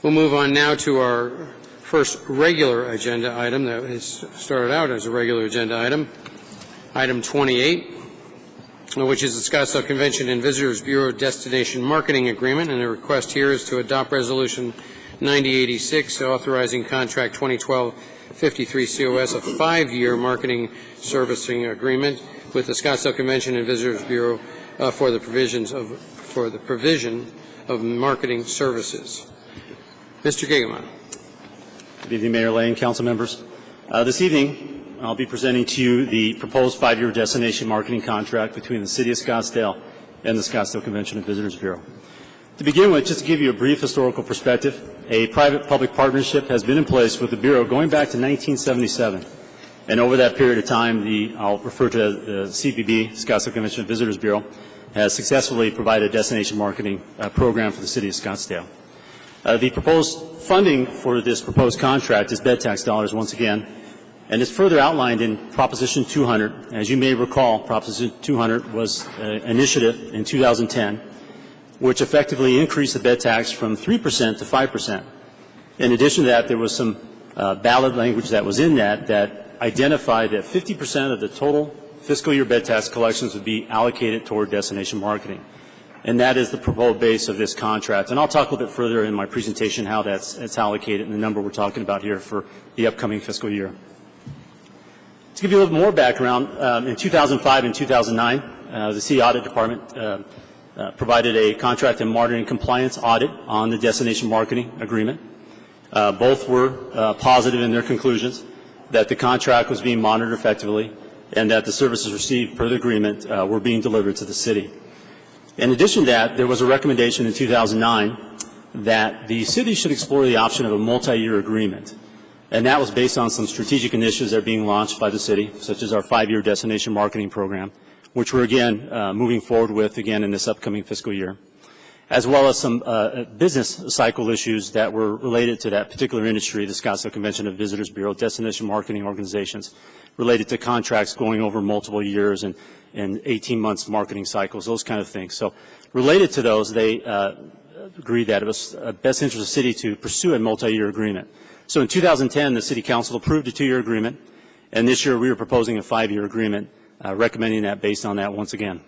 We'll move on now to our first regular agenda item that has started out as a regular agenda item, item 28, which is the Scottsdale Convention and Visitors Bureau Destination Marketing Agreement, and the request here is to adopt Resolution 9086, authorizing Contract 2012-53 COS, a 5-year marketing servicing agreement with the Scottsdale Convention and Visitors Bureau for the provision of marketing services. Mr. Gigamon. Good evening, Mayor Lane, council members. This evening, I'll be presenting to you the proposed 5-year destination marketing contract between the City of Scottsdale and the Scottsdale Convention and Visitors Bureau. To begin with, just to give you a brief historical perspective, a private-public partnership has been in place with the Bureau going back to 1977. And over that period of time, I'll refer to the CVB, Scottsdale Convention and Visitors Bureau, has successfully provided a destination marketing program for the City of Scottsdale. The proposed funding for this proposed contract is bed tax dollars once again, and is further outlined in Proposition 200. As you may recall, Proposition 200 was an initiative in 2010, which effectively increased the bed tax from 3% to 5%. In addition to that, there was some ballot language that was in that identified that 50% of the total fiscal year bed tax collections would be allocated toward destination marketing. And that is the proposed base of this contract. And I'll talk a little bit further in my presentation how it's allocated and the number we're talking about here for the upcoming fiscal year. To give you a little more background, in 2005 and 2009, the City Audit Department provided a contract and marketing compliance audit on the destination marketing agreement. Both were positive in their conclusions that the contract was being monitored effectively and that the services received per the agreement were being delivered to the city. In addition to that, there was a recommendation in 2009 that the city should explore the option of a multi-year agreement. And that was based on some strategic initiatives that are being launched by the city, such as our 5-year destination marketing program, which we're again moving forward with again in this upcoming fiscal year, as well as some business cycle issues that were related to that particular industry, the Scottsdale Convention and Visitors Bureau, destination marketing organizations, related to contracts going over multiple years and 18 months marketing cycles, those kind of things. So related to those, they agreed that it was best interest of the city to pursue a multi-year agreement. So in 2010, the City Council approved a 2-year agreement, and this year we are proposing a 5-year agreement, recommending that based on that once again.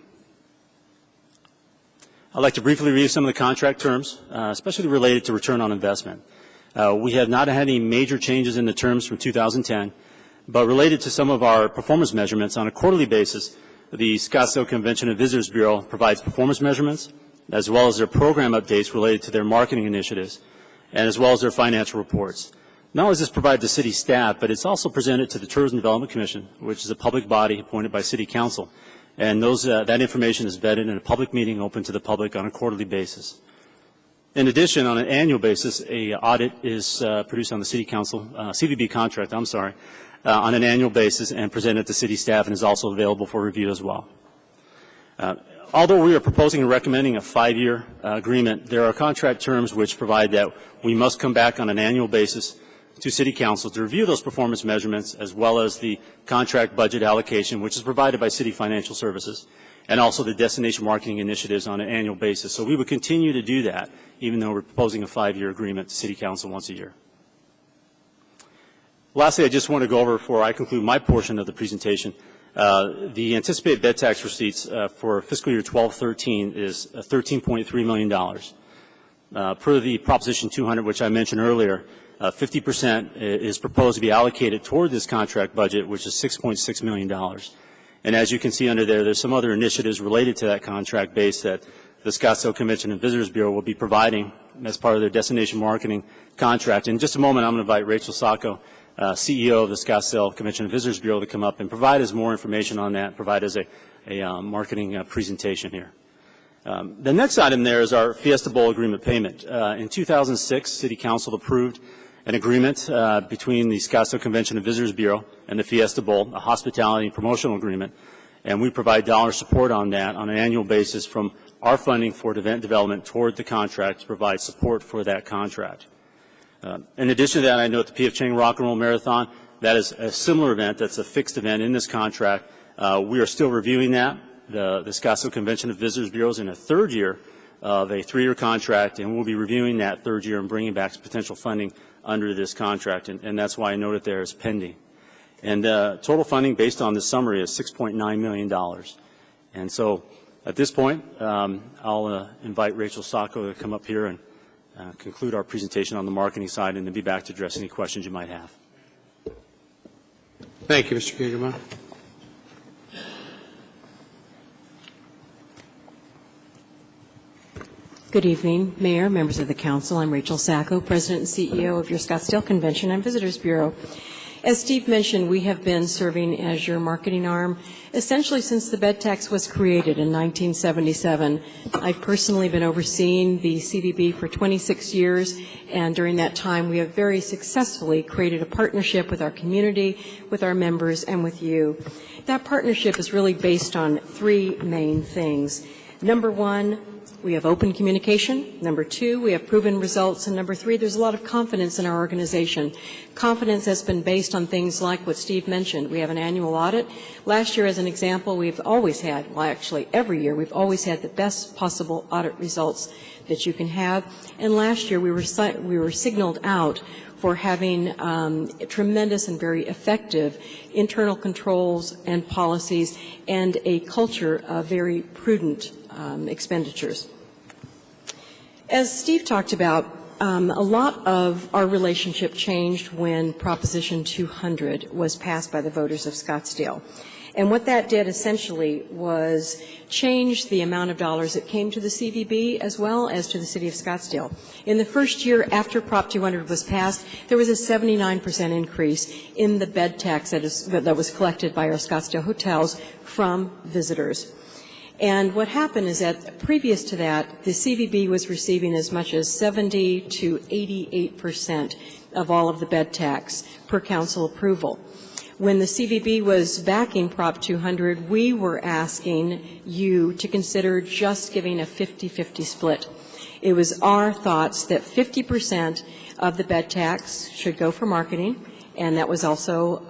I'd like to briefly review some of the contract terms, especially related to return on investment. We have not had any major changes in the terms from 2010, but related to some of our performance measurements on a quarterly basis, the Scottsdale Convention and Visitors Bureau provides performance measurements, as well as their program updates related to their marketing initiatives, and as well as their financial reports. Not only does this provide the city staff, but it's also presented to the Tourism Development Commission, which is a public body appointed by City Council. And that information is vetted in a public meeting open to the public on a quarterly basis. In addition, on an annual basis, an audit is produced on the City Council, CVB contract, on an annual basis and presented to city staff and is also available for review as well. Although we are proposing and recommending a 5-year agreement, there are contract terms which provide that we must come back on an annual basis to City Council to review those performance measurements, as well as the contract budget allocation, which is provided by City Financial Services, and also the destination marketing initiatives on an annual basis. So we would continue to do that, even though we're proposing a 5-year agreement to City Council once a year. Lastly, I just want to go over, before I conclude my portion of the presentation, the anticipated bed tax receipts for fiscal year 12-13 is $13.3 million. Per the Proposition 200, which I mentioned earlier, 50% is proposed to be allocated toward this contract budget, which is $6.6 million. And as you can see under there, there's some other initiatives related to that contract base that the Scottsdale Convention and Visitors Bureau will be providing as part of their destination marketing contract. In just a moment, I'm going to invite Rachel Sacco, CEO of the Scottsdale Convention and Visitors Bureau, to come up and provide us more information on that, provide us a marketing presentation here. The next item there is our Fiesta Bowl agreement payment. In 2006, City Council approved an agreement between the Scottsdale Convention and Visitors Bureau and the Fiesta Bowl, a hospitality and promotional agreement, and we provide dollar support on that on an annual basis from our funding for event development toward the contract to provide support for that contract. In addition to that, I know at the P.F. Chang Rock and Roll Marathon, that is a similar event. That's a fixed event in this contract. We are still reviewing that. The Scottsdale Convention of Visitors Bureau is in a 3rd year of a 3-year contract, and we'll be reviewing that 3rd year and bringing back potential funding under this contract, and that's why I note it there as pending. And total funding based on this summary is $6.9 million. And so at this point, I'll invite Rachel Sacco to come up here and conclude our presentation on the marketing side, and then be back to address any questions you might have. Thank you, Mr. Gigamon. Good evening, Mayor, members of the Council. I'm Rachel Sacco, President and CEO of your Scottsdale Convention and Visitors Bureau. As Steve mentioned, we have been serving as your marketing arm essentially since the bed tax was created in 1977. I've personally been overseeing the CVB for 26 years, and during that time we have very successfully created a partnership with our community, with our members, and with you. That partnership is really based on 3 main things. Number 1, we have open communication. Number 2, we have proven results. And number 3, there's a lot of confidence in our organization. Confidence has been based on things like what Steve mentioned. We have an annual audit. Last year, as an example, we've always had, well, actually every year, we've always had the best possible audit results that you can have. And last year, we were signaled out for having tremendous and very effective internal controls and policies and a culture of very prudent expenditures. As Steve talked about, a lot of our relationship changed when Proposition 200 was passed by the voters of Scottsdale. And what that did essentially was change the amount of dollars that came to the CVB as well as to the city of Scottsdale. In the first year after Prop 200 was passed, there was a 79% increase in the bed tax that was collected by our Scottsdale hotels from visitors. And what happened is that previous to that, the CVB was receiving as much as 70 to 88% of all of the bed tax per council approval. When the CVB was backing Prop 200, we were asking you to consider just giving a 50-50 split. It was our thoughts that 50% of the bed tax should go for marketing, and that was also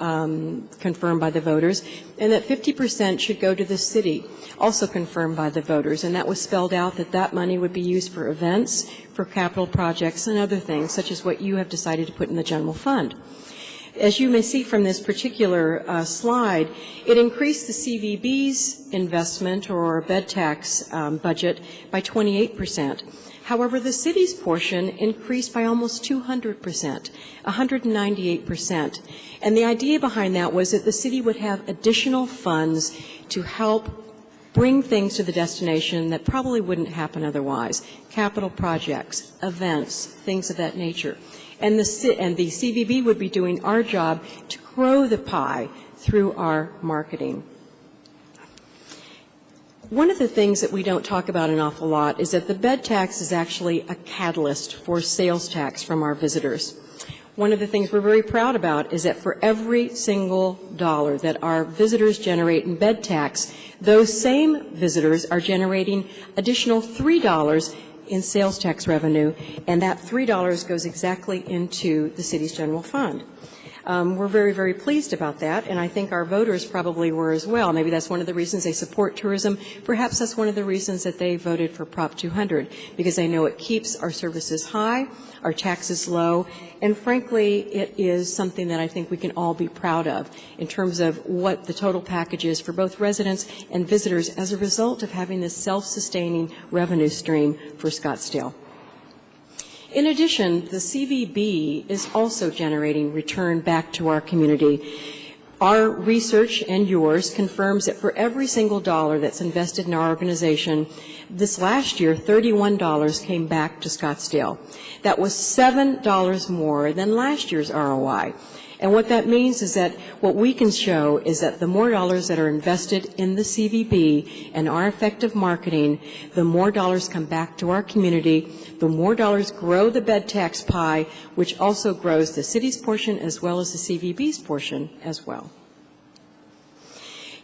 confirmed by the voters, and that 50% should go to the city, also confirmed by the voters, and that was spelled out that that money would be used for events, for capital projects, and other things, such as what you have decided to put in the general fund. As you may see from this particular slide, it increased the CVB's investment or bed tax budget by 28%. However, the city's portion increased by almost 200%, 198%. And the idea behind that was that the city would have additional funds to help bring things to the destination that probably wouldn't happen otherwise. Capital projects, events, things of that nature. And the CVB would be doing our job to grow the pie through our marketing. One of the things that we don't talk about an awful lot is that the bed tax is actually a catalyst for sales tax from our visitors. One of the things we're very proud about is that for every single dollar that our visitors generate in bed tax, those same visitors are generating additional $3 in sales tax revenue, and that $3 goes exactly into the city's general fund. We're very, very pleased about that, and I think our voters probably were as well. Maybe that's one of the reasons they support tourism. Perhaps that's one of the reasons that they voted for Prop 200, because they know it keeps our services high, our taxes low, and frankly, it is something that I think we can all be proud of in terms of what the total package is for both residents and visitors as a result of having this self-sustaining revenue stream for Scottsdale. In addition, the CVB is also generating return back to our community. Our research and yours confirms that for every single dollar that's invested in our organization, this last year, $31 came back to Scottsdale. That was $7 more than last year's ROI. And what that means is that what we can show is that the more dollars that are invested in the CVB and our effective marketing, the more dollars come back to our community, the more dollars grow the bed tax pie, which also grows the city's portion as well as the CVB's portion as well.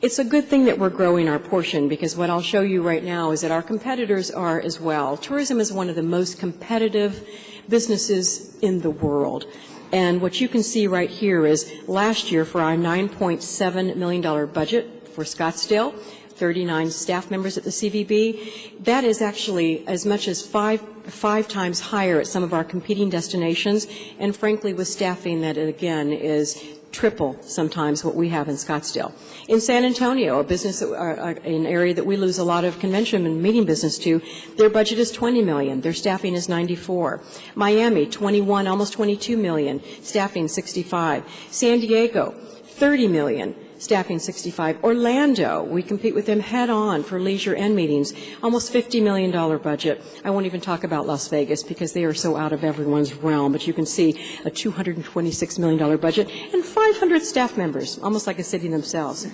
It's a good thing that we're growing our portion, because what I'll show you right now is that our competitors are as well. Tourism is one of the most competitive businesses in the world. And what you can see right here is last year for our $9.7 million budget for Scottsdale, 39 staff members at the CVB. That is actually as much as five times higher at some of our competing destinations, and frankly with staffing that, again, is triple sometimes what we have in Scottsdale. In San Antonio, a business, an area that we lose a lot of convention and meeting business to, their budget is $20 million. Their staffing is 94. Miami, 21, almost 22 million, staffing 65. San Diego, 30 million. Staffing 65. Orlando, we compete with them head on for leisure and meetings, almost $50 million budget. I won't even talk about Las Vegas because they are so out of everyone's realm, but you can see a $226 million budget and 500 staff members, almost like a city themselves.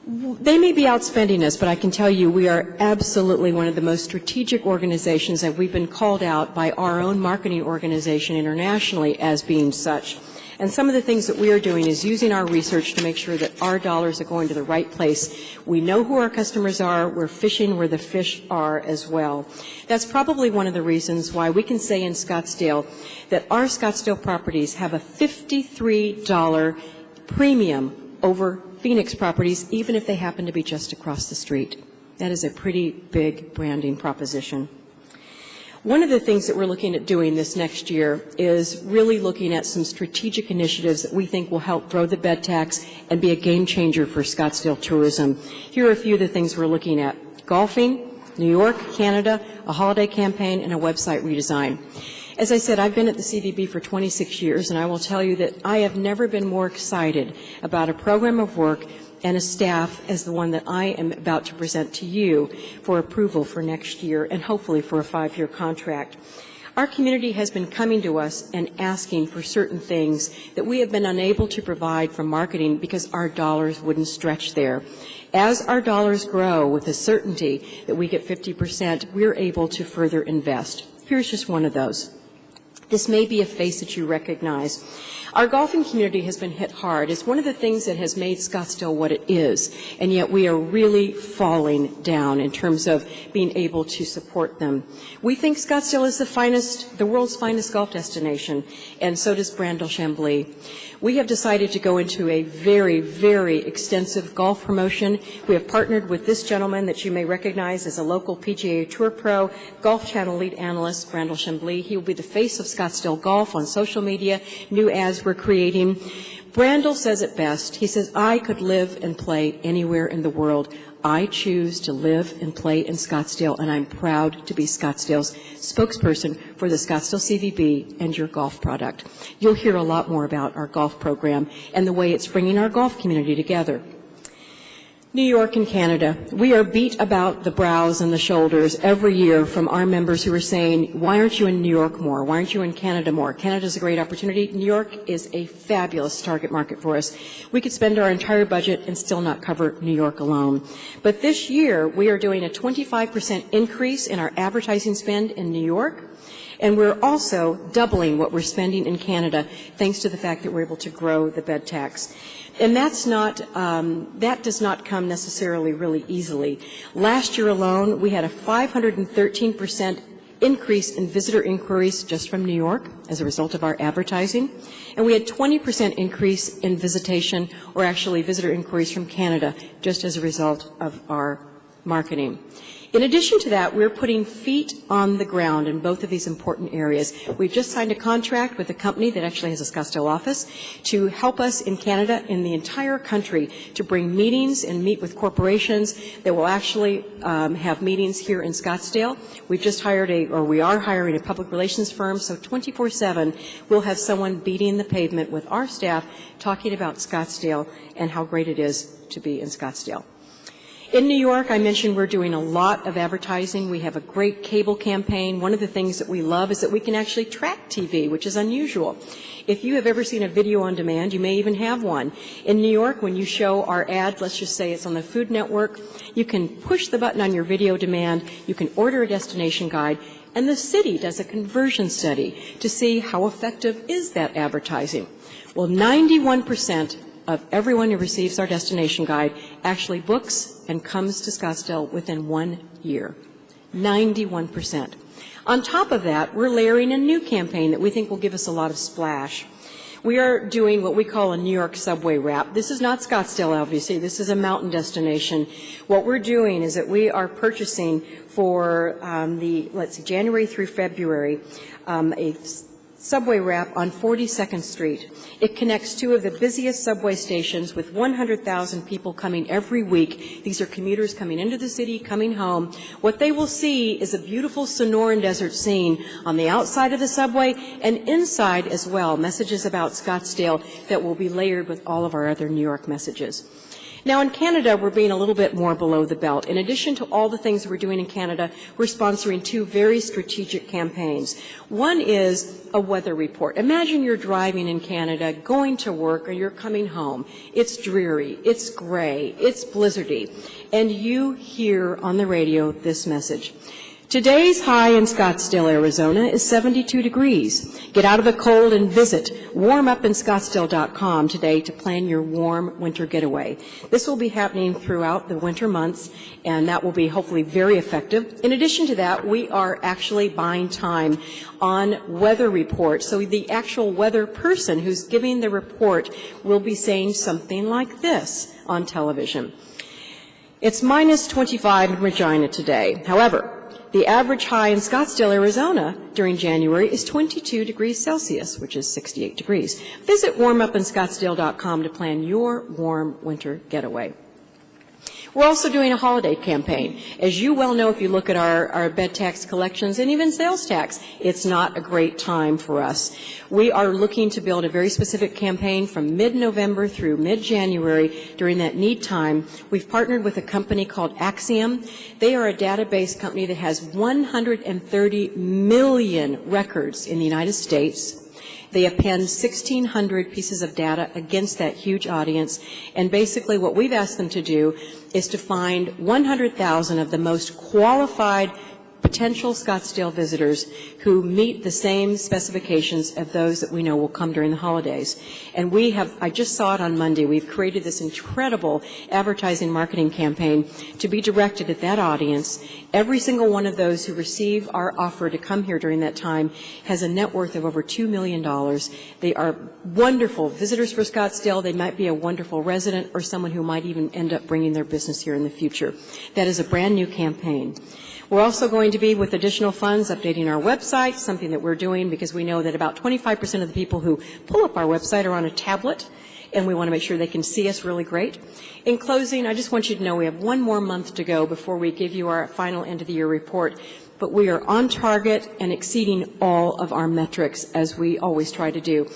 They may be outspending us, but I can tell you we are absolutely one of the most strategic organizations, and we've been called out by our own marketing organization internationally as being such. And some of the things that we are doing is using our research to make sure that our dollars are going to the right place. We know who our customers are. We're fishing where the fish are as well. That's probably one of the reasons why we can say in Scottsdale that our Scottsdale properties have a $53 premium over Phoenix properties, even if they happen to be just across the street. That is a pretty big branding proposition. One of the things that we're looking at doing this next year is really looking at some strategic initiatives that we think will help grow the bed tax and be a game changer for Scottsdale tourism. Here are a few of the things we're looking at. Golfing, New York, Canada, a holiday campaign, and a website redesign. As I said, I've been at the CVB for 26 years, and I will tell you that I have never been more excited about a program of work and a staff as the one that I am about to present to you for approval for next year and hopefully for a 5-year contract. Our community has been coming to us and asking for certain things that we have been unable to provide from marketing because our dollars wouldn't stretch there. As our dollars grow with the certainty that we get 50%, we're able to further invest. Here's just one of those. This may be a face that you recognize. Our golfing community has been hit hard. It's one of the things that has made Scottsdale what it is, and yet we are really falling down in terms of being able to support them. We think Scottsdale is the world's finest golf destination, and so does Brandel-Chambly. We have decided to go into a very, very extensive golf promotion. We have partnered with this gentleman that you may recognize as a local PGA Tour pro, Golf Channel lead analyst, Brandel-Chambly. He will be the face of Scottsdale Golf on social media, new ads we're creating. Brandel says it best. He says, I could live and play anywhere in the world. I choose to live and play in Scottsdale, and I'm proud to be Scottsdale's spokesperson for the Scottsdale CVB and your golf product. You'll hear a lot more about our golf program and the way it's bringing our golf community together. New York and Canada. We are beat about the brows and the shoulders every year from our members who are saying, why aren't you in New York more? Why aren't you in Canada more? Canada's a great opportunity. New York is a fabulous target market for us. We could spend our entire budget and still not cover New York alone. But this year, we are doing a 25% increase in our advertising spend in New York. And we're also doubling what we're spending in Canada, thanks to the fact that we're able to grow the bed tax. And that's not, that does not come necessarily really easily. Last year alone, we had a 513% increase in visitor inquiries just from New York as a result of our advertising. And we had 20% increase in visitation, or actually visitor inquiries from Canada, just as a result of our marketing. In addition to that, we're putting feet on the ground in both of these important areas. We've just signed a contract with a company that actually has a Scottsdale office to help us in Canada, in the entire country, to bring meetings and meet with corporations that will actually have meetings here in Scottsdale. We've just hired we are hiring a public relations firm, so 24/7 we'll have someone beating the pavement with our staff talking about Scottsdale and how great it is to be in Scottsdale. In New York, I mentioned we're doing a lot of advertising. We have a great cable campaign. One of the things that we love is that we can actually track TV, which is unusual. If you have ever seen a video on demand, you may even have one. In New York, when you show our ad, let's just say it's on the Food Network, you can push the button on your video demand, you can order a destination guide, and the city does a conversion study to see how effective is that advertising. Well, 91% of everyone who receives our destination guide actually books and comes to Scottsdale within 1 year. 91%. On top of that, we're layering a new campaign that we think will give us a lot of splash. We are doing what we call a New York subway wrap. This is not Scottsdale, obviously. This is a mountain destination. What we're doing is that we are purchasing for January through February, a subway wrap on 42nd Street. It connects two of the busiest subway stations with 100,000 people coming every week. These are commuters coming into the city, coming home. What they will see is a beautiful Sonoran Desert scene on the outside of the subway and inside as well, messages about Scottsdale that will be layered with all of our other New York messages. Now, in Canada, we're being a little bit more below the belt. In addition to all the things we're doing in Canada, we're sponsoring two very strategic campaigns. One is a weather report. Imagine you're driving in Canada, going to work, or you're coming home. It's dreary, it's gray, it's blizzardy, and you hear on the radio this message. Today's high in Scottsdale, Arizona is 72 degrees. Get out of the cold and visit warmupinscottsdale.com today to plan your warm winter getaway. This will be happening throughout the winter months, and that will be hopefully very effective. In addition to that, we are actually buying time on weather reports. So the actual weather person who's giving the report will be saying something like this on television. It's minus 25 in Regina today. However, the average high in Scottsdale, Arizona during January is 22 degrees Celsius, which is 68 degrees. Visit warmupinscottsdale.com to plan your warm winter getaway. We're also doing a holiday campaign. As you well know, if you look at our bed tax collections and even sales tax, it's not a great time for us. We are looking to build a very specific campaign from mid-November through mid-January during that need time. We've partnered with a company called Axiom. They are a database company that has 130 million records in the United States. They append 1,600 pieces of data against that huge audience, and basically what we've asked them to do is to find 100,000 of the most qualified potential Scottsdale visitors who meet the same specifications of those that we know will come during the holidays. And we have, I just saw it on Monday, we've created this incredible advertising marketing campaign to be directed at that audience. Every single one of those who receive our offer to come here during that time has a net worth of over $2 million. They are wonderful visitors for Scottsdale. They might be a wonderful resident or someone who might even end up bringing their business here in the future. That is a brand new campaign. We're also going to be, with additional funds, updating our website, something that we're doing because we know that about 25% of the people who pull up our website are on a tablet, and we want to make sure they can see us really great. In closing, I just want you to know we have one more month to go before we give you our final end-of-the-year report, but we are on target and exceeding all of our metrics, as we always try to do.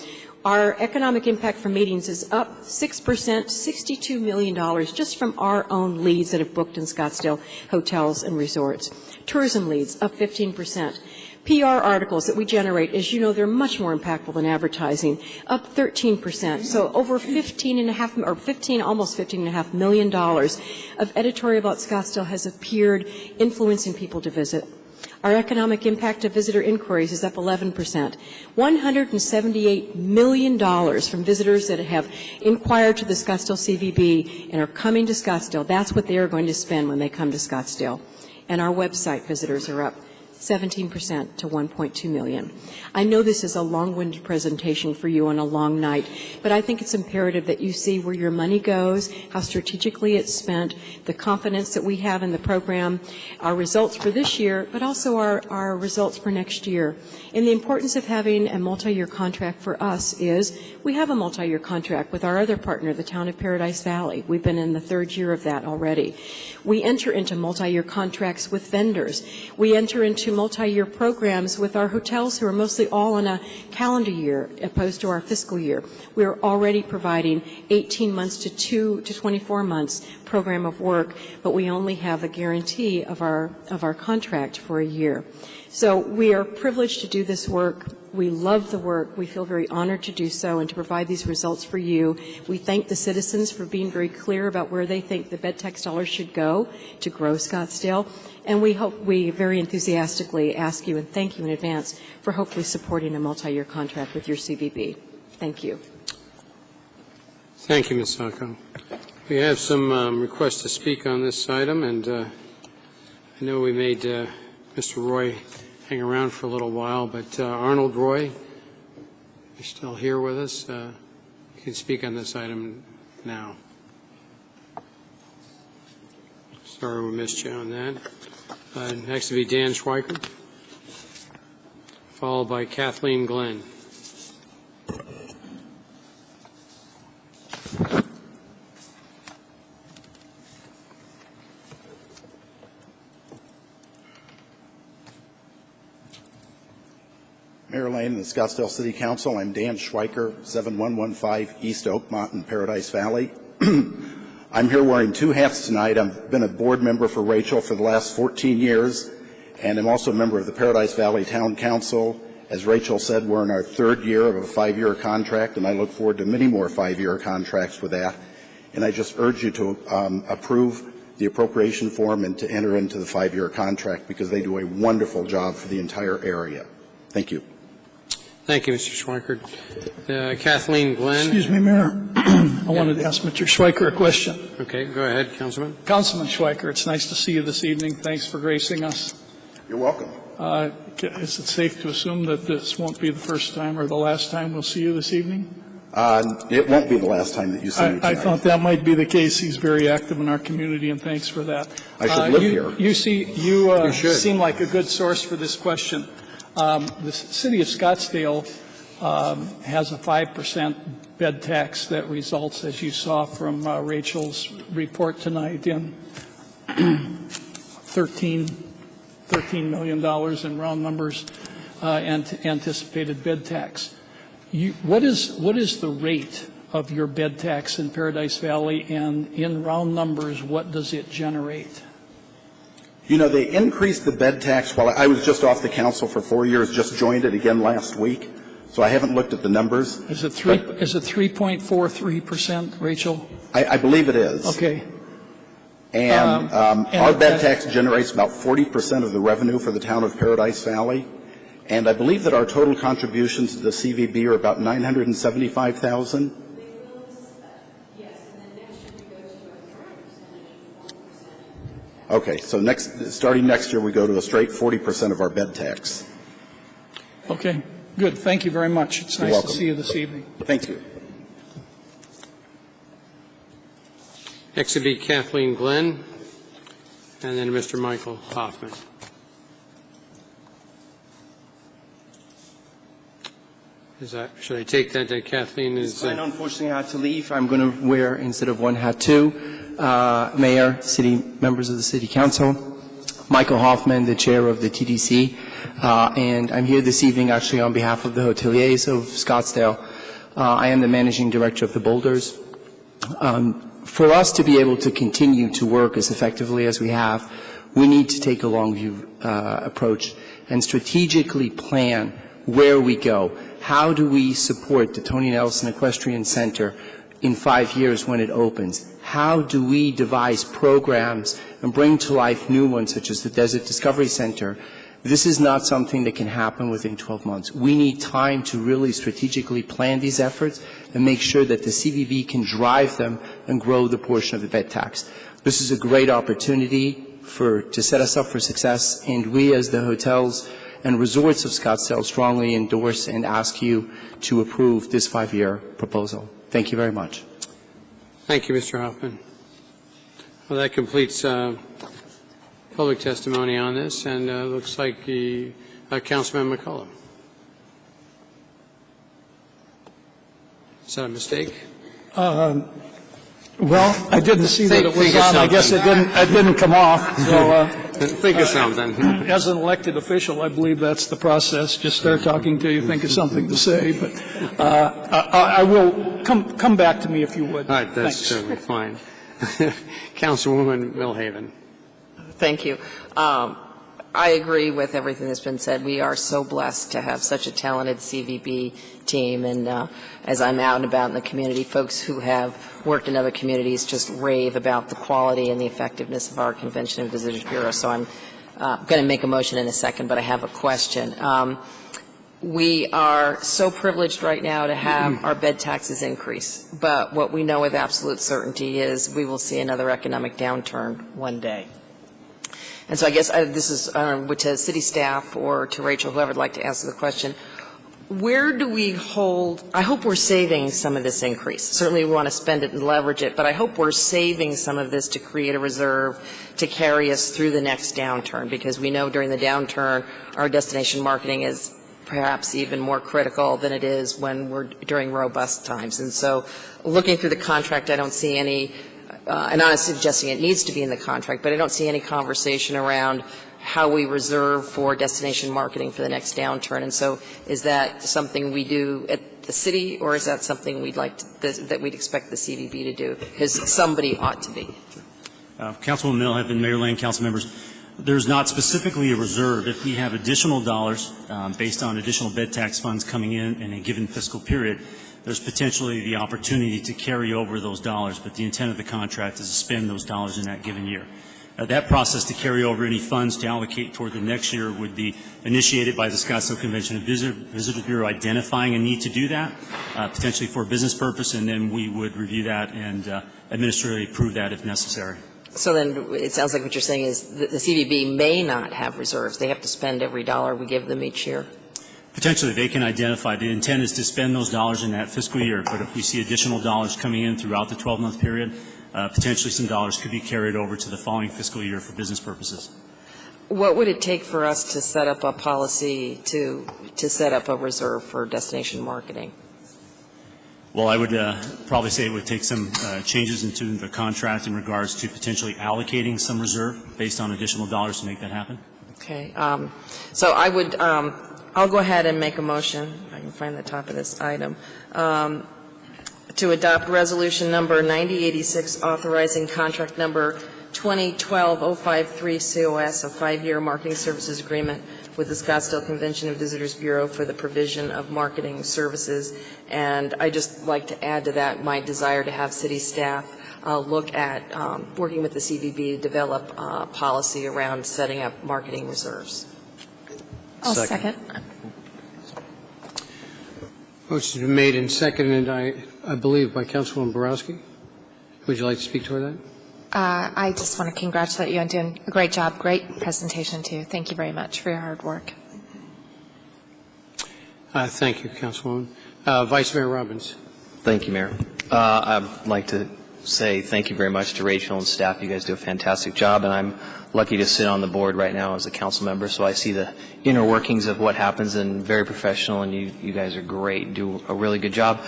Our economic impact from meetings is up 6%, $62 million, just from our own leads that have booked in Scottsdale hotels and resorts. Tourism leads, up 15%. PR articles that we generate, as you know, they're much more impactful than advertising, up 13%. So over almost $15.5 million of editorial about Scottsdale has appeared, influencing people to visit. Our economic impact of visitor inquiries is up 11%. $178 million from visitors that have inquired to the Scottsdale CVB and are coming to Scottsdale. That's what they are going to spend when they come to Scottsdale. And our website visitors are up 17% to 1.2 million. I know this is a long-winded presentation for you on a long night, but I think it's imperative that you see where your money goes, how strategically it's spent, the confidence that we have in the program, our results for this year, but also our results for next year. And the importance of having a multi-year contract for us is we have a multi-year contract with our other partner, the town of Paradise Valley. We've been in the third year of that already. We enter into multi-year contracts with vendors. We enter into multi-year programs with our hotels who are mostly all on a calendar year opposed to our fiscal year. We are already providing 18 months to 24 months program of work, but we only have a guarantee of our contract for a year. So we are privileged to do this work. We love the work. We feel very honored to do so and to provide these results for you. We thank the citizens for being very clear about where they think the bed tax dollars should go to grow Scottsdale. And we very enthusiastically ask you and thank you in advance for hopefully supporting a multi-year contract with your CVB. Thank you. Thank you, Ms. Sacco. We have some requests to speak on this item, and I know we made Mr. Roy hang around for a little while, but Arnold Roy, you're still here with us, you can speak on this item now. Sorry we missed you on that. Next will be Dan Schweiker, followed by Kathleen Glenn. Mayor Lane and the Scottsdale City Council, I'm Dan Schweiker, 7115 East Oakmont in Paradise Valley. I'm here wearing two hats tonight. I've been a board member for Rachel for the last 14 years, and I'm also a member of the Paradise Valley Town Council. As Rachel said, we're in our third year of a 5-year contract, and I look forward to many more 5-year contracts with that. And I just urge you to approve the appropriation form and to enter into the 5-year contract because they do a wonderful job for the entire area. Thank you. Thank you, Mr. Schweikert. Kathleen Glenn. Excuse me, Mayor. I wanted to ask Mr. Schweiker a question. Okay, go ahead, Councilman. Councilman Schweiker, it's nice to see you this evening. Thanks for gracing us. You're welcome. Is it safe to assume that this won't be the first time or the last time we'll see you this evening? It won't be the last time that you see me tonight. I thought that might be the case. He's very active in our community, and thanks for that. I should live here. You seem like a good source for this question. The city of Scottsdale has a 5% bed tax that results, as you saw from Rachel's report tonight, in $13 million in round numbers anticipated bed tax. What is the rate of your bed tax in Paradise Valley, and in round numbers, what does it generate? You know, they increased the bed tax while I was just off the council for 4 years, just joined it again last week, so I haven't looked at the numbers. Is it 3.43%, Rachel? I believe it is. Okay. And our bed tax generates about 40% of the revenue for the town of Paradise Valley, and I believe that our total contributions to the CVB are about $975,000. Okay, so starting next year, we go to a straight 40% of our bed tax. Okay, good. Thank you very much. It's nice to see you this evening. Thank you. Next would be Kathleen Glenn, and then Mr. Michael Hoffman. Should I take that Kathleen is... Unfortunately, I had to leave. I'm going to wear, instead of one hat, two. Mayor, city members of the City Council, Michael Hoffman, the chair of the TDC, and I'm here this evening actually on behalf of the hoteliers of Scottsdale. I am the managing director of the Boulders. For us to be able to continue to work as effectively as we have, we need to take a long view approach and strategically plan where we go. How do we support the Tony Nelson Equestrian Center in 5 years when it opens? How do we devise programs and bring to life new ones, such as the Desert Discovery Center? This is not something that can happen within 12 months. We need time to really strategically plan these efforts and make sure that the CVB can drive them and grow the portion of the bed tax. This is a great opportunity to set us up for success, and we as the hotels and resorts of Scottsdale strongly endorse and ask you to approve this 5-year proposal. Thank you very much. Thank you, Mr. Hoffman. Well, that completes public testimony on this, and looks like Councilman McCullough. Is that a mistake? Well, I didn't see that it was on. I guess it didn't come off. So, think of something. As an elected official, I believe that's the process. Just start talking till you think of something to say. But I will come back to me if you would. All right, that's certainly fine. Councilwoman Milhaven. Thank you. I agree with everything that's been said. We are so blessed to have such a talented CVB team, and as I'm out and about in the community, folks who have worked in other communities just rave about the quality and the effectiveness of our Convention and Visitors Bureau. So I'm going to make a motion in a second, but I have a question. We are so privileged right now to have our bed taxes increase, but what we know with absolute certainty is we will see another economic downturn one day. And so I guess this is, to city staff or to Rachel, whoever would like to answer the question, where do we hold, I hope we're saving some of this increase. Certainly we want to spend it and leverage it, but I hope we're saving some of this to create a reserve to carry us through the next downturn, because we know during the downturn our destination marketing is perhaps even more critical than it is when we're during robust times. And so looking through the contract, I don't see any, and I'm not suggesting it needs to be in the contract, but I don't see any conversation around how we reserve for destination marketing for the next downturn. And so is that something we do at the city, or is that something we'd like to, that we'd expect the CVB to do? Because somebody ought to be. Councilwoman Milhaven, Mayor Lane, council members, there's not specifically a reserve. If we have additional dollars based on additional bed tax funds coming in a given fiscal period, there's potentially the opportunity to carry over those dollars, but the intent of the contract is to spend those dollars in that given year. That process to carry over any funds to allocate toward the next year would be initiated by the Scottsdale Convention and Visitors Bureau identifying a need to do that, potentially for a business purpose, and then we would review that and administratively approve that if necessary. So then it sounds like what you're saying is that the CVB may not have reserves. They have to spend every dollar we give them each year. Potentially, they can identify. The intent is to spend those dollars in that fiscal year, but if we see additional dollars coming in throughout the 12-month period, potentially some dollars could be carried over to the following fiscal year for business purposes. What would it take for us to set up a policy to set up a reserve for destination marketing? Well, I would probably say it would take some changes into the contract in regards to potentially allocating some reserve based on additional dollars to make that happen. Okay. So I would, I'll go ahead and make a motion, if I can find the top of this item, to adopt resolution number 9086, authorizing contract number 2012-053 COS, a 5-year marketing services agreement with the Scottsdale Convention and Visitors Bureau for the provision of marketing services. And I just like to add to that my desire to have city staff look at working with the CVB to develop policy around setting up marketing reserves. I'll second. Motion's been made and seconded, I believe, by Councilwoman Borowski. Would you like to speak toward that? I just want to congratulate you on doing a great job, great presentation, too. Thank you very much for your hard work. Thank you, Councilwoman. Vice Mayor Robbins. Thank you, Mayor. I'd like to say thank you very much to Rachel and staff. You guys do a fantastic job, and I'm lucky to sit on the board right now as a council member, so I see the inner workings of what happens, and very professional, and you guys are great, do a really good job.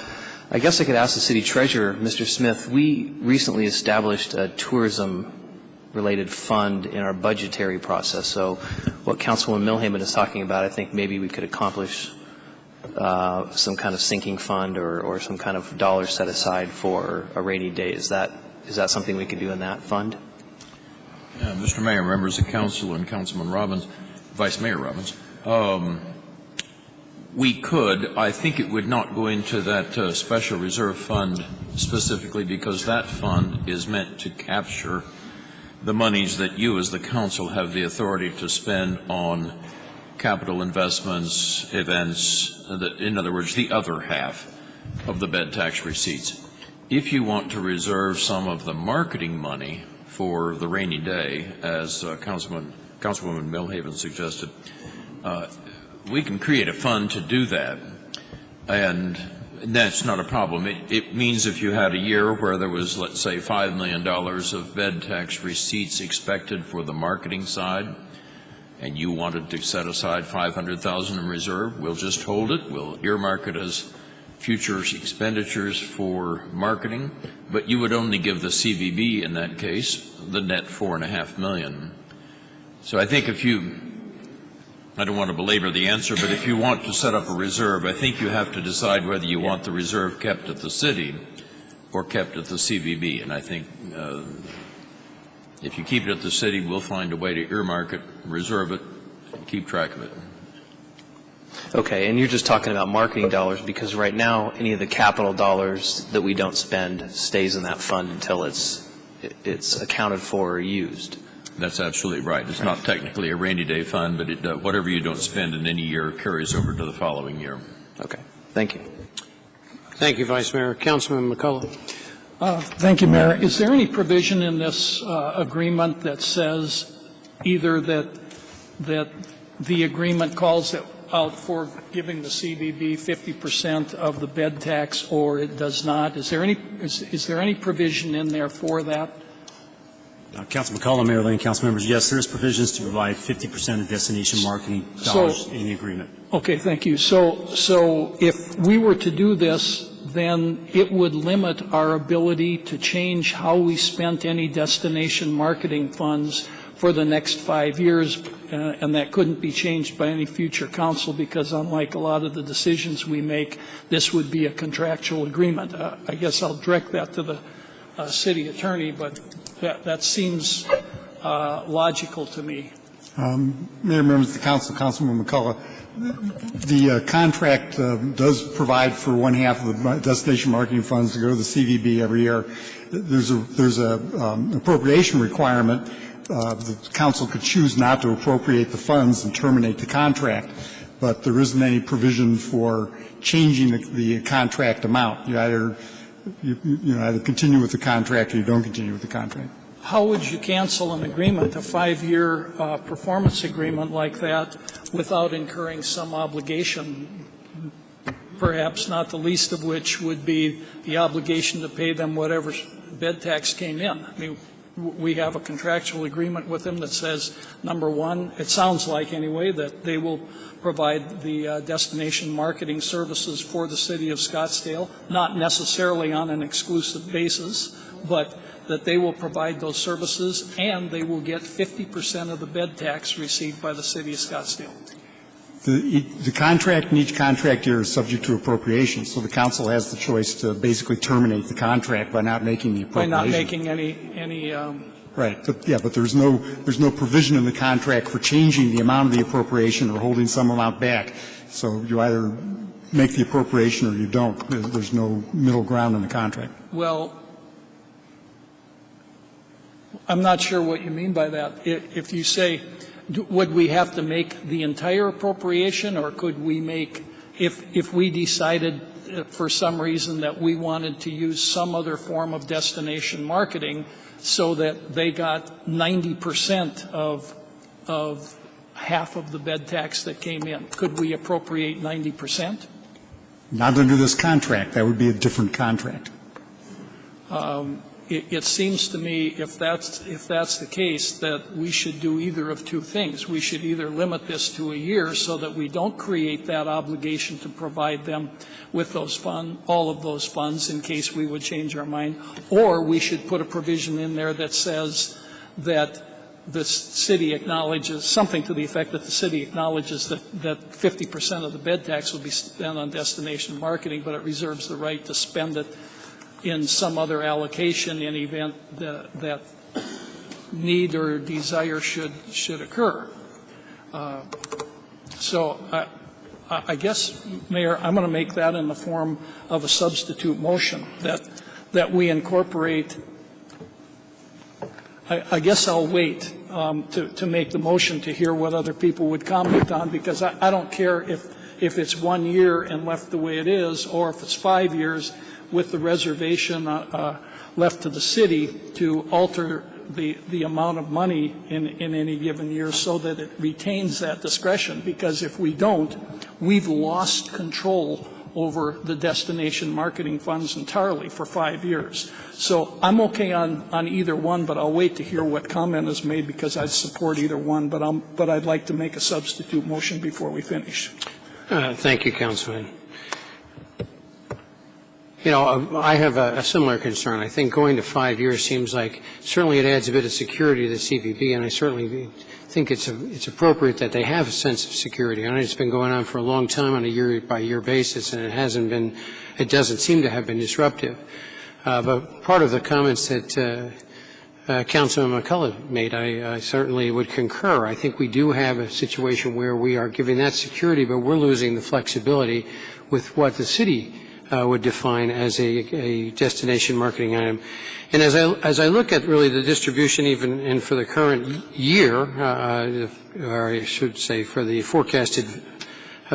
I guess I could ask the city treasurer, Mr. Smith, we recently established a tourism-related fund in our budgetary process, so what Councilwoman Milhaven is talking about, I think maybe we could accomplish some kind of sinking fund or some kind of dollar set aside for a rainy day. Is that something we could do in that fund? Mr. Mayor, members of council, and Councilman Robbins, Vice Mayor Robbins, we could. I think it would not go into that special reserve fund specifically, because that fund is meant to capture the monies that you as the council have the authority to spend on capital investments, events, in other words, the other half of the bed tax receipts. If you want to reserve some of the marketing money for the rainy day, as Councilwoman Milhaven suggested, we can create a fund to do that, and that's not a problem. It means if you had a year where there was, let's say, $5 million of bed tax receipts expected for the marketing side, and you wanted to set aside $500,000 in reserve, we'll just hold it. We'll earmark it as future expenditures for marketing, but you would only give the CVB in that case the net $4.5 million. So I think I don't want to belabor the answer, but if you want to set up a reserve, I think you have to decide whether you want the reserve kept at the city or kept at the CVB. And I think if you keep it at the city, we'll find a way to earmark it, reserve it, and keep track of it. Okay, and you're just talking about marketing dollars, because right now any of the capital dollars that we don't spend stays in that fund until it's accounted for or used. That's absolutely right. It's not technically a rainy day fund, but whatever you don't spend in any year carries over to the following year. Okay, thank you. Thank you, Vice Mayor. Councilman McCullough. Thank you, Mayor. Is there any provision in this agreement that says either that the agreement calls that out for giving the CVB 50% of the bed tax, or it does not? Is there any provision in there for that? Councilman McCullough, Mayor Lane, council members, yes, there's provisions to provide 50% of destination marketing dollars in the agreement. Okay, thank you. So if we were to do this, then it would limit our ability to change how we spent any destination marketing funds for the next 5 years, and that couldn't be changed by any future council, because unlike a lot of the decisions we make, this would be a contractual agreement. I guess I'll direct that to the city attorney, but that seems logical to me. Mayor, members of the council, Councilman McCullough, the contract does provide for one half of the destination marketing funds to go to the CVB every year. There's a appropriation requirement. The council could choose not to appropriate the funds and terminate the contract, but there isn't any provision for changing the contract amount. You either continue with the contract or you don't continue with the contract. How would you cancel an agreement, a 5-year performance agreement like that, without incurring some obligation, perhaps not the least of which would be the obligation to pay them whatever bed tax came in? I mean, we have a contractual agreement with them that says, number one, it sounds like anyway, that they will provide the destination marketing services for the city of Scottsdale, not necessarily on an exclusive basis, but that they will provide those services, and they will get 50% of the bed tax received by the city of Scottsdale. The contract in each contract year is subject to appropriation, so the council has the choice to basically terminate the contract by not making the appropriation. By not making any right, but there's no provision in the contract for changing the amount of the appropriation or holding some amount back. So you either make the appropriation or you don't. There's no middle ground in the contract. Well, I'm not sure what you mean by that. If you say, would we have to make the entire appropriation, or could we make, if we decided for some reason that we wanted to use some other form of destination marketing so that they got 90% of half of the bed tax that came in, could we appropriate 90%? Not under this contract. That would be a different contract. It seems to me, if that's the case, that we should do either of two things. We should either limit this to a year so that we don't create that obligation to provide them with those all of those funds in case we would change our mind, or we should put a provision in there that says that the city acknowledges, something to the effect that the city acknowledges that 50% of the bed tax will be spent on destination marketing, but it reserves the right to spend it in some other allocation in event that need or desire should occur. So I guess, Mayor, I'm going to make that in the form of a substitute motion, that we incorporate. I guess I'll wait to make the motion to hear what other people would comment on, because I don't care if it's 1 year and left the way it is, or if it's 5 years with the reservation left to the city to alter the amount of money in any given year so that it retains that discretion. Because if we don't, we've lost control over the destination marketing funds entirely for 5 years. So I'm okay on either one, but I'll wait to hear what comment is made, because I support either one, but I'd like to make a substitute motion before we finish. Thank you, Councilman. You know, I have a similar concern. I think going to 5 years seems like certainly it adds a bit of security to the CVB, and I certainly think it's appropriate that they have a sense of security. I know it's been going on for a long time on a year-by-year basis, and it doesn't seem to have been disruptive. But part of the comments that Councilman McCullough made, I certainly would concur. I think we do have a situation where we are giving that security, but we're losing the flexibility with what the city would define as a destination marketing item. And as I look at really the distribution even and for the current year, or I should say for the forecasted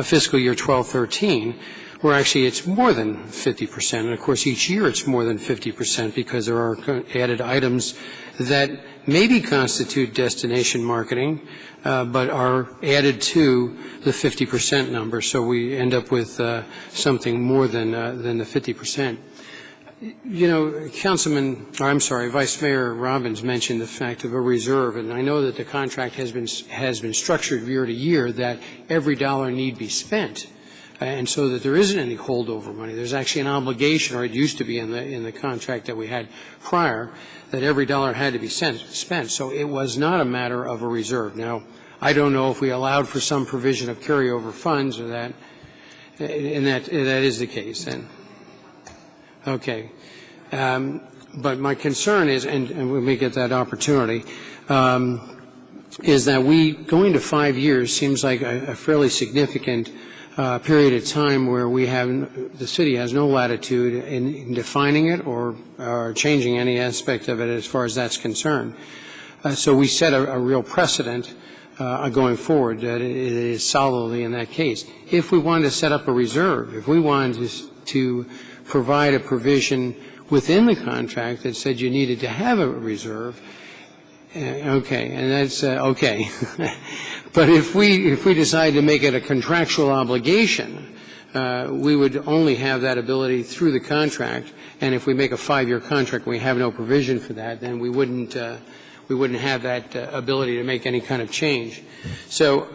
fiscal year 12-13, or actually it's more than 50%. And of course, each year it's more than 50% because there are added items that maybe constitute destination marketing, but are added to the 50% number. So we end up with something more than the 50%. You know, Vice Mayor Robbins mentioned the fact of a reserve, and I know that the contract has been structured year to year that every dollar need be spent, and so that there isn't any holdover money. There's actually an obligation, or it used to be in the contract that we had prior, that every dollar had to be spent. So it was not a matter of a reserve. Now, I don't know if we allowed for some provision of carryover funds or that, and that is the case then. Okay. But my concern is, and when we get that opportunity, is that going to 5 years seems like a fairly significant period of time where the city has no latitude in defining it or changing any aspect of it as far as that's concerned. So we set a real precedent going forward that it is solidly in that case. If we wanted to set up a reserve, if we wanted to provide a provision within the contract that said you needed to have a reserve, okay, and that's okay. But if we decide to make it a contractual obligation, we would only have that ability through the contract. And if we make a 5-year contract, we have no provision for that, then we wouldn't have that ability to make any kind of change. So,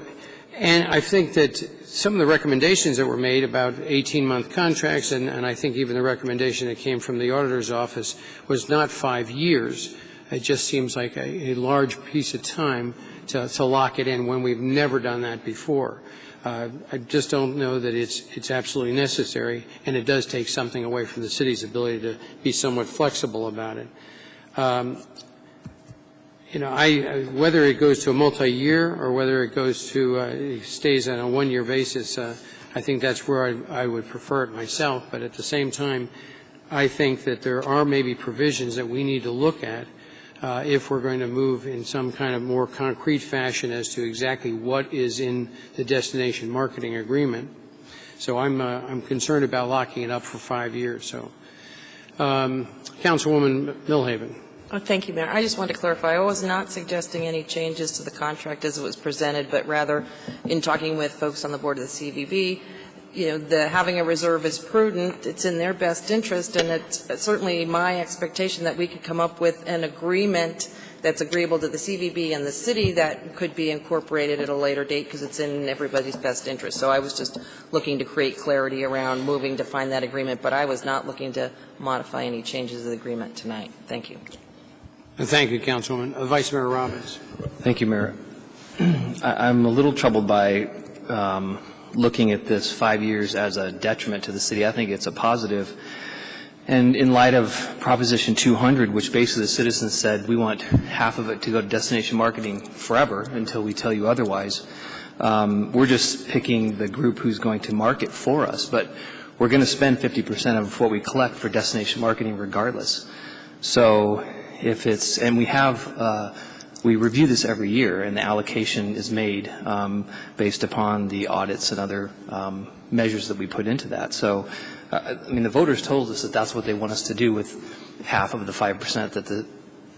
and I think that some of the recommendations that were made about 18-month contracts, and I think even the recommendation that came from the auditor's office was not 5 years. It just seems like a large piece of time to lock it in when we've never done that before. I just don't know that it's absolutely necessary, and it does take something away from the city's ability to be somewhat flexible about it. You know, whether it goes to a multi-year or whether it goes to it stays on a 1-year basis, I think that's where I would prefer it myself. But at the same time, I think that there are maybe provisions that we need to look at if we're going to move in some kind of more concrete fashion as to exactly what is in the destination marketing agreement. So I'm concerned about locking it up for 5 years. So, Councilwoman Milhaven. Oh, thank you, Mayor. I just wanted to clarify. I was not suggesting any changes to the contract as it was presented, but rather in talking with folks on the board of the CVB, you know, having a reserve is prudent. It's in their best interest, and it's certainly my expectation that we could come up with an agreement that's agreeable to the CVB and the city that could be incorporated at a later date because it's in everybody's best interest. So I was just looking to create clarity around moving to find that agreement, but I was not looking to modify any changes to the agreement tonight. Thank you. Thank you, Councilwoman. Vice Mayor Robbins. Thank you, Mayor. I'm a little troubled by looking at this 5 years as a detriment to the city. I think it's a positive. And in light of Proposition 200, which basically the citizens said we want half of it to go to destination marketing forever until we tell you otherwise, we're just picking the group who's going to market for us. But we're going to spend 50% of what we collect for destination marketing regardless. So if it's, and we review this every year, and the allocation is made based upon the audits and other measures that we put into that. So, I mean, the voters told us that that's what they want us to do with half of the 5% that the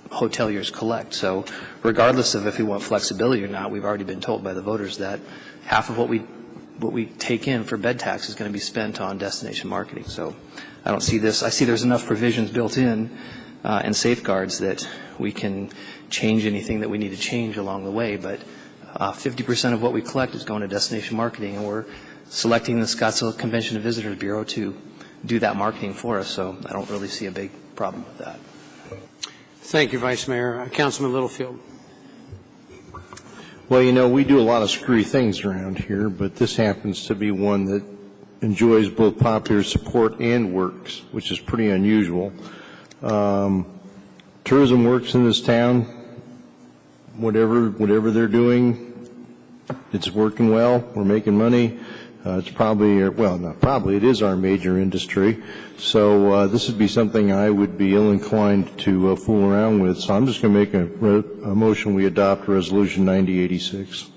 hoteliers collect. So regardless of if we want flexibility or not, we've already been told by the voters that half of what we take in for bed tax is going to be spent on destination marketing. So I don't see this. I see there's enough provisions built in and safeguards that we can change anything that we need to change along the way. But 50% of what we collect is going to destination marketing, and we're selecting the Scottsdale Convention and Visitors Bureau to do that marketing for us. So I don't really see a big problem with that. Thank you, Vice Mayor. Councilman Littlefield. Well, you know, we do a lot of screwy things around here, but this happens to be one that enjoys both popular support and works, which is pretty unusual. Tourism works in this town. Whatever they're doing, it's working well. We're making money. It's probably, well, not probably, it is our major industry. So this would be something I would be ill-inclined to fool around with. So I'm just going to make a motion we adopt Resolution 9086.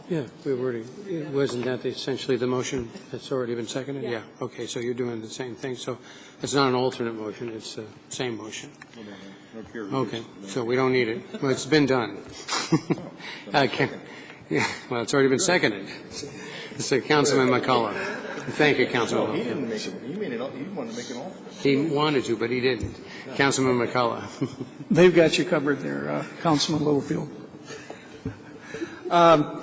Yeah, we've already, wasn't that essentially the motion that's already been seconded? Yeah. Okay, so you're doing the same thing. So it's not an alternate motion, it's the same motion. Okay, so we don't need it. Well, it's been done. Okay. Yeah, well, it's already been seconded. So Councilman McCullough. Thank you, Councilman. He didn't make it. He wanted to make an alternate. He wanted to, but he didn't. Councilman McCullough. They've got you covered there, Councilman Littlefield.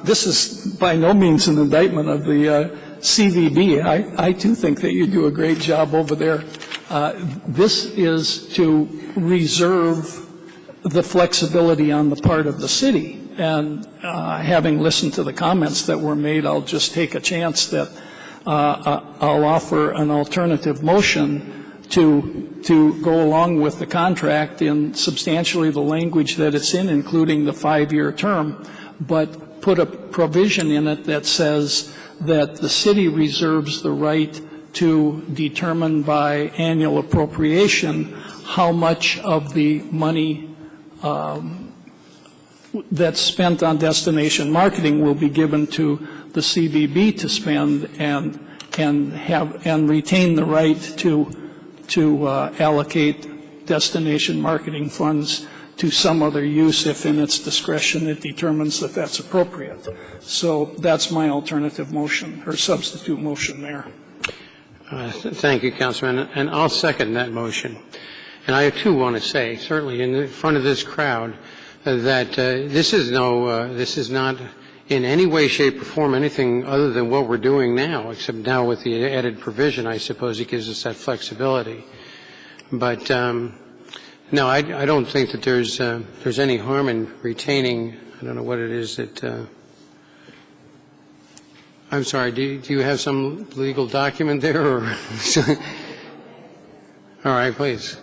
This is by no means an indictment of the CVB. I too think that you do a great job over there. This is to reserve the flexibility on the part of the city. And having listened to the comments that were made, I'll just take a chance that I'll offer an alternative motion to go along with the contract in substantially the language that it's in, including the 5-year term, but put a provision in it that says that the city reserves the right to determine by annual appropriation how much of the money that's spent on destination marketing will be given to the CVB to spend and retain the right to allocate destination marketing funds to some other use if in its discretion it determines that that's appropriate. So that's my alternative motion or substitute motion there. Thank you, Councilman, and I'll second that motion. And I too want to say, certainly in front of this crowd, that this is not in any way, shape, or form anything other than what we're doing now, except now with the added provision, I suppose it gives us that flexibility. But no, I don't think that there's any harm in retaining. I don't know what it is that. I'm sorry. Do you have some legal document there? Or all right, please.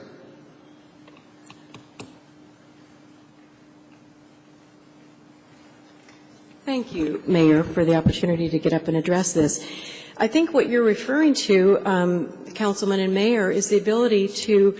Thank you, Mayor, for the opportunity to get up and address this. I think what you're referring to, Councilman and Mayor, is the ability to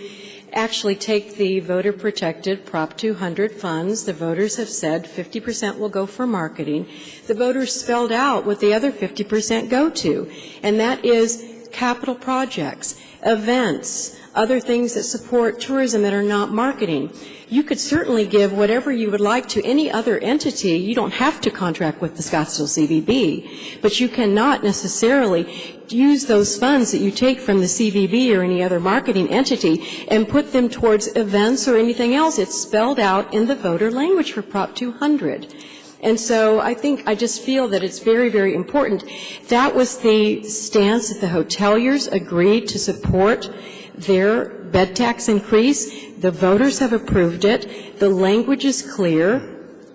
actually take the voter-protected Prop 200 funds. The voters have said 50% will go for marketing. The voters spelled out what the other 50% go to, and that is capital projects, events, other things that support tourism that are not marketing. You could certainly give whatever you would like to any other entity. You don't have to contract with the Scottsdale CVB, but you cannot necessarily use those funds that you take from the CVB or any other marketing entity and put them towards events or anything else. It's spelled out in the voter language for Prop 200. And so I just feel that it's very, very important. That was the stance that the hoteliers agreed to support their bed tax increase. The voters have approved it. The language is clear.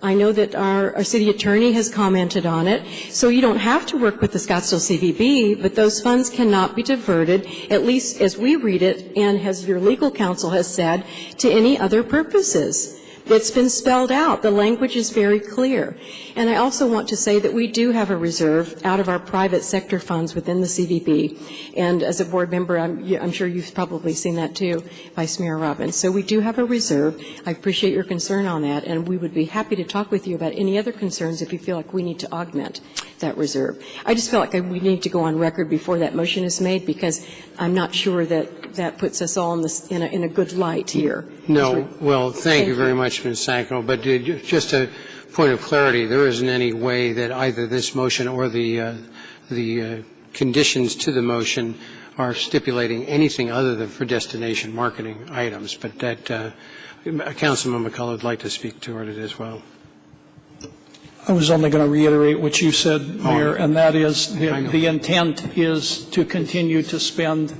I know that our city attorney has commented on it. So you don't have to work with the Scottsdale CVB, but those funds cannot be diverted, at least as we read it and as your legal counsel has said, to any other purposes. It's been spelled out. The language is very clear. And I also want to say that we do have a reserve out of our private sector funds within the CVB. And as a board member, I'm sure you've probably seen that too, Vice Mayor Robbins. So we do have a reserve. I appreciate your concern on that, and we would be happy to talk with you about any other concerns if you feel like we need to augment that reserve. I just feel like we need to go on record before that motion is made, because I'm not sure that that puts us all in a good light here. No, well, thank you very much, Ms. Sacco. But just a point of clarity, there isn't any way that either this motion or the conditions to the motion are stipulating anything other than for destination marketing items. But that Councilman McCullough would like to speak toward it as well. I was only going to reiterate what you said, Mayor, and that is the intent is to continue to spend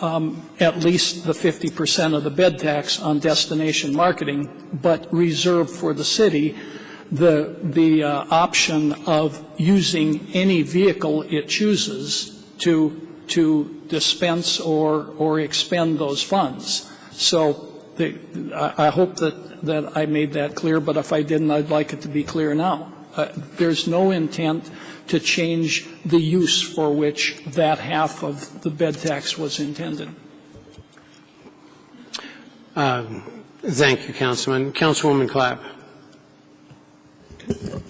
at least the 50% of the bed tax on destination marketing, but reserve for the city the option of using any vehicle it chooses to dispense or expend those funds. So I hope that I made that clear, but if I didn't, I'd like it to be clear now. There's no intent to change the use for which that half of the bed tax was intended. Thank you, Councilman. Councilwoman Clapp.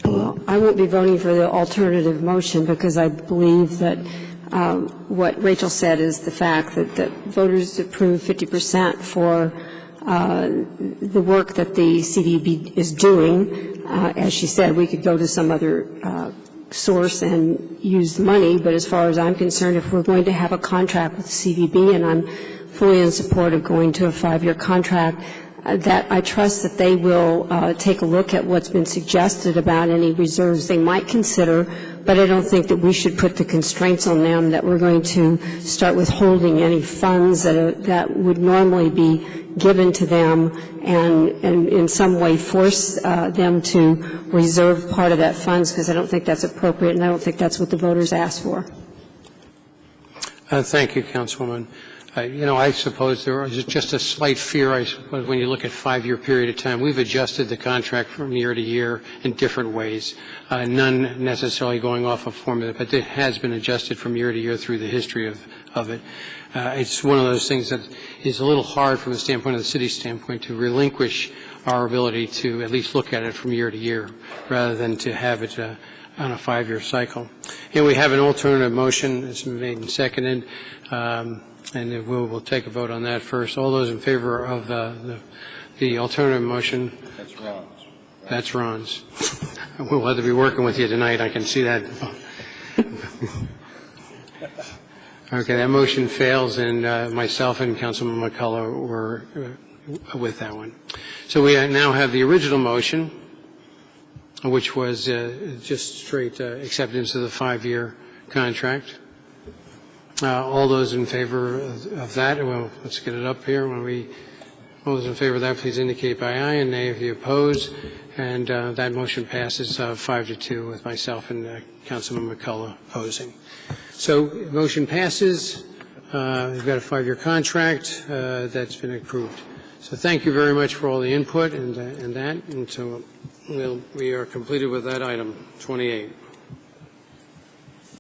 Well, I won't be voting for the alternative motion because I believe that what Rachel said is the fact that voters approved 50% for the work that the CVB is doing. As she said, we could go to some other source and use the money, but as far as I'm concerned, if we're going to have a contract with the CVB, and I'm fully in support of going to a 5-year contract, that I trust that they will take a look at what's been suggested about any reserves they might consider, but I don't think that we should put the constraints on them that we're going to start withholding any funds that would normally be given to them and in some way force them to reserve part of that funds, because I don't think that's appropriate, and I don't think that's what the voters asked for. Thank you, Councilwoman. I suppose there is just a slight fear, I suppose, when you look at 5-year period of time. We've adjusted the contract from year to year in different ways, none necessarily going off a formula, but it has been adjusted from year to year through the history of it. It's one of those things that is a little hard from the standpoint of the city's standpoint to relinquish our ability to at least look at it from year to year rather than to have it on a 5-year cycle. And we have an alternative motion that's been made and seconded. And we'll take a vote on that first. All those in favor of the alternative motion? That's Ron's. That's Ron's. We'll have to be working with you tonight. I can see that. Okay, that motion fails, and myself and Councilman McCullough were with that one. So we now have the original motion, which was just straight acceptance of the 5-year contract. All those in favor of that, well, let's get it up here. All those in favor of that, please indicate by aye, and nay if you oppose. And that motion passes 5-2 with myself and Councilman McCullough opposing. So motion passes. We've got a 5-year contract that's been approved. So thank you very much for all the input and that. And so we are completed with that item 28.